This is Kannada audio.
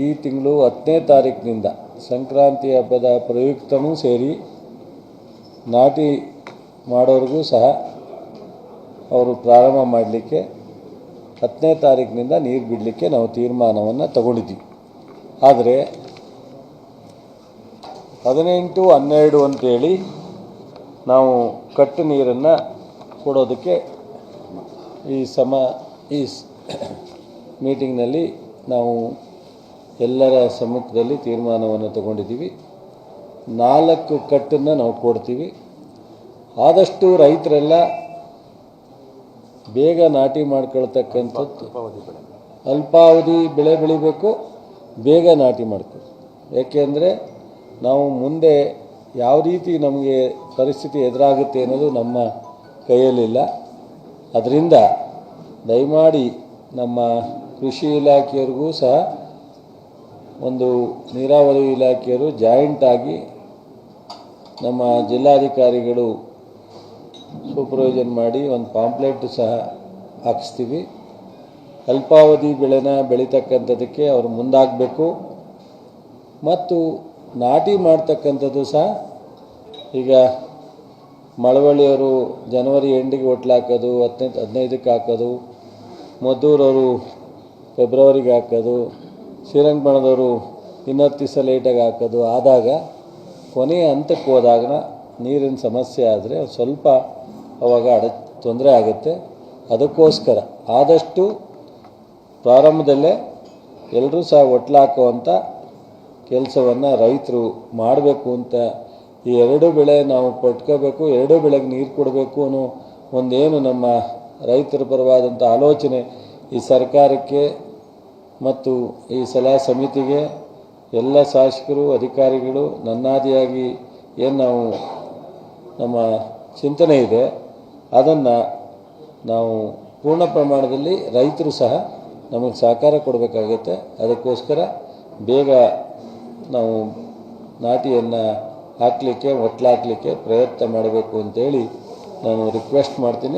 ಈ ತಿಂಗಳು 10ನೇ ತಾರೀಕಿನಿಂದ ಸಂಕ್ರಾಂತಿ ಹಬ್ಬದ ಪ್ರಯುಕ್ತನೂ ಸೇರಿ ನಾಟಿ ಮಾಡೋರಿಗೂ ಸಹ ಅವರು ಪ್ರಾರಂಭ ಮಾಡಲಿಕ್ಕೆ 10ನೇ ತಾರೀಕಿನಿಂದ ನೀರು ಬಿಡಲಿಕ್ಕೆ ನಾವು ತೀರ್ಮಾನವನ್ನು ತಗೊಂಡಿದ್ದೀವಿ. ಆದರೆ 18-12 ಅಂತೇಳಿ ನಾವು ಕಟ್ಟು ನೀರನ್ನು ಕೊಡೋದಕ್ಕೆ ಈ ಮೀಟಿಂಗ್ನಲ್ಲಿ ನಾವು ಎಲ್ಲರ ಸಮ್ಮುಖದಲ್ಲಿ ತೀರ್ಮಾನವನ್ನು ತಗೊಂಡಿದ್ದೀವಿ. 4 ಕಟ್ಟನ್ನು ನಾವು ಕೊಡ್ತೀವಿ. ಆದಷ್ಟು ರೈತರೆಲ್ಲ ಬೇಗ ನಾಟಿ ಮಾಡ್ಕೊಳ್ತಕ್ಕಂಥದ್ದು, ಅಲ್ಪಾವಧಿ ಬೆಳೆ ಬೆಳಿಬೇಕು, ಬೇಗ ನಾಟಿ ಮಾಡ್ಕೊ. ಯಾಕೆಂದರೆ ನಾವು ಮುಂದೆ ಯಾವ ರೀತಿ ನಮಗೆ ಪರಿಸ್ಥಿತಿ ಎದುರಾಗುತ್ತೆ ಅನ್ನೋದು ನಮ್ಮ ಕೈಯಲ್ಲಿಲ್ಲ. ಅದರಿಂದ ದಯಮಾಡಿ ನಮ್ಮ ಕೃಷಿ ಇಲಾಖೆಯವ್ರಿಗೂ ಸಹ ಒಂದು ನೀರಾವರಿ ಇಲಾಖೆಯವರು ಜಾಯಿಂಟಾಗಿ ನಮ್ಮ ಜಿಲ್ಲಾಧಿಕಾರಿಗಳು ಸೂಪರ್ವೈಸನ್ ಮಾಡಿ ಒಂದು ಪಾಂಪ್ಲೆಟ್ ಸಹ ಹಾಕಿಸ್ತೀವಿ. ಅಲ್ಪಾವಧಿ ಬೆಳೆನ ಬೆಳೀತಕ್ಕಂಥದ್ದಕ್ಕೆ ಅವರು ಮುಂದಾಗಬೇಕು. ಮತ್ತು ನಾಟಿ ಮಾಡ್ತಕ್ಕಂಥದ್ದು ಸಹ ಈಗ ಮಳವಳ್ಳಿಯವರು ಜನವರಿ ಎಂಡಿಗೆ ಒಟ್ಲು ಹಾಕೋದು, 15ಕ್ಕೆ ಹಾಕೋದು, ಮದ್ದೂರವರು ಫೆಬ್ರವರಿಗೆ ಹಾಕೋದು, ಶ್ರೀರಂಗಪಟ್ಟಣದವರು ಇನ್ನೊಂದು ದಿವಸ ಲೇಟಾಗಿ ಹಾಕೋದು ಆದಾಗ ಕೊನೆಯ ಹಂತಕ್ಕೆ ಹೋದಾಗ ನೀರಿನ ಸಮಸ್ಯೆ ಆದರೆ ಸ್ವಲ್ಪ ಅವಾಗ ತೊಂದರೆ ಆಗುತ್ತೆ. ಅದಕ್ಕೋಸ್ಕರ ಆದಷ್ಟು ಪ್ರಾರಂಭದಲ್ಲೇ ಎಲ್ಲರೂ ಸಹ ಒಟ್ಲು ಹಾಕುವಂಥ ಕೆಲಸವನ್ನು ರೈತರು ಮಾಡಬೇಕು ಅಂತ, ಈ 2 ಬೆಳೆ ನಾವು ಪಡ್ಕೋಬೇಕು, 2 ಬೆಳೆಗೆ ನೀರು ಕೊಡಬೇಕು ಅನ್ನೋ ಒಂದೇನು ನಮ್ಮ ರೈತರ ಪರವಾದಂಥ ಆಲೋಚನೆ ಈ ಸರ್ಕಾರಕ್ಕೆ ಮತ್ತು ಈ ಸಲಹಾ ಸಮಿತಿಗೆ ಎಲ್ಲ ಶಾಸಕರು ಅಧಿಕಾರಿಗಳು ನನ್ನಾದಿಯಾಗಿ ಏನು ನಾವು ನಮ್ಮ ಚಿಂತನೆ ಇದೆ ಅದನ್ನು ನಾವು ಪೂರ್ಣ ಪ್ರಮಾಣದಲ್ಲಿ ರೈತರು ಸಹ ನಮಗೆ ಸಹಕಾರ ಕೊಡಬೇಕಾಗುತ್ತೆ. ಅದಕ್ಕೋಸ್ಕರ ಬೇಗ ನಾವು ನಾಟಿಯನ್ನು ಹಾಕಲಿಕ್ಕೆ ಒಟ್ಲು ಹಾಕಲಿಕ್ಕೆ ಪ್ರಯತ್ನ ಮಾಡಬೇಕು ಅಂತೇಳಿ ನಾನು ರಿಕ್ವೆಸ್ಟ್ ಮಾಡ್ತೀನಿ.